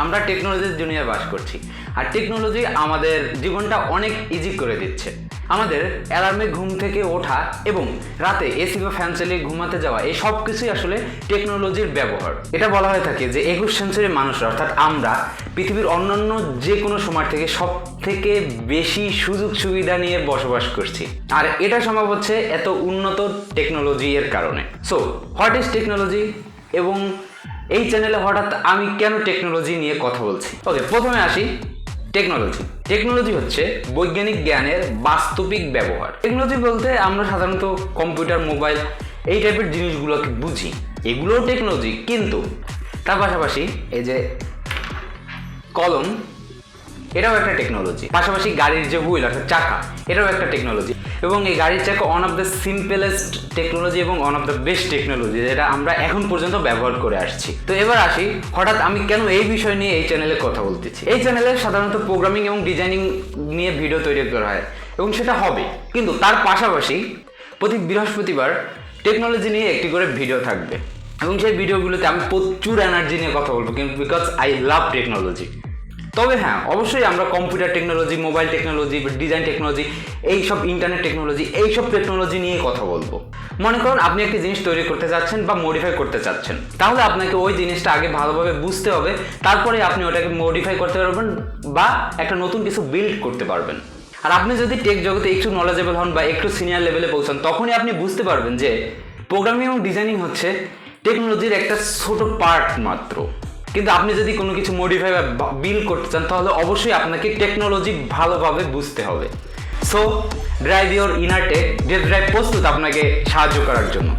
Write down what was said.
আমরা টেকনোলজির দুনিয়ায় বাস করছি, আর টেকনোলজি আমাদের জীবনটা অনেক ইজি করে দিচ্ছে। আমাদের অ্যালার্মে ঘুম থেকে ওঠা এবং রাতে এসি বা ফ্যান চালিয়ে ঘুমাতে যাওয়া এই সব কিছুই আসলে টেকনোলজির ব্যবহার। এটা বলা হয়ে থাকে যে 21 সেঞ্চুরির মানুষরা অর্থাৎ আমরা পৃথিবীর অন্যান্য যে কোনো সময় থেকে সব থেকে বেশি সুযোগ সুবিধা নিয়ে বসবাস করছি, আর এটা সম্ভব হচ্ছে এত উন্নত টেকনোলজি এর কারণে। সো হোয়াট ইজ টেকনোলজি, এবং এই চ্যানেলে হঠাৎ আমি কেন টেকনোলজি নিয়ে কথা বলছি? ওকে, প্রথমে আসি। টেকনোলজি হচ্ছে বৈজ্ঞানিক জ্ঞানের বাস্তবিক ব্যবহার। টেকনোলজি বলতে আমরা সাধারণত কম্পিউটার, মোবাইল এই টাইপের জিনিসগুলোকে বুঝি, এগুলোও টেকনোলজি। কিন্তু তার পাশাপাশি এই যে কলম, এটাও একটা টেকনোলজি। পাশাপাশি গাড়ির যে হুইল অর্থাৎ চাকা, এটাও একটা টেকনোলজি। এবং এই গাড়ির চাকা one of the simplest technology এবং one of the best technology যেটা আমরা এখন পর্যন্ত ব্যবহার করে আসছি। তো এবার আসি, হঠাৎ আমি কেন এই বিষয় নিয়ে এই চ্যানেলে কথা বলতেছি। এই চ্যানেলে সাধারণত প্রোগ্রামিং এবং ডিজাইনিং নিয়ে ভিডিও তৈরি করা হয় এবং সেটা হবে, কিন্তু তার পাশাপাশি প্রতি বৃহস্পতিবার টেকনোলজি নিয়ে একটি করে ভিডিও থাকবে এবং সেই ভিডিওগুলোতে আমি প্রচুর এনার্জি নিয়ে কথা বলবো, কিন্তু বিকজ আই লাভ টেকনোলজি। তবে হ্যাঁ, অবশ্যই আমরা computer technology, mobile technology, design technology, এইসব ইন্টারনেট টেকনোলজি, এইসব টেকনোলজি নিয়ে কথা বলবো। মনে করুন আপনি একটি জিনিস তৈরি করতে চাচ্ছেন বা মডিফাই করতে চাচ্ছেন, তাহলে আপনাকে ওই জিনিসটা আগে ভালোভাবে বুঝতে হবে, তারপরে আপনি ওটাকে মডিফাই করতে পারবেন বা একটা নতুন কিছু বিল্ড করতে পারবেন। আর আপনি যদি টেক জগতে একটু নলেজেবল হন বা একটু সিনিয়র লেভেলে পৌঁছান, তখনই আপনি বুঝতে পারবেন যে প্রোগ্রামিং এবং ডিজাইনিং হচ্ছে টেকনোলজির একটা ছোট পার্ট মাত্র। কিন্তু আপনি যদি কোনো কিছু মডিফাই বা বিল্ড করতে চান, তাহলে অবশ্যই আপনাকে টেকনোলজি ভালোভাবে বুঝতে হবে। So drive your inner tech, ডেভড্রাইভ প্রস্তুত আপনাকে সাহায্য করার জন্য।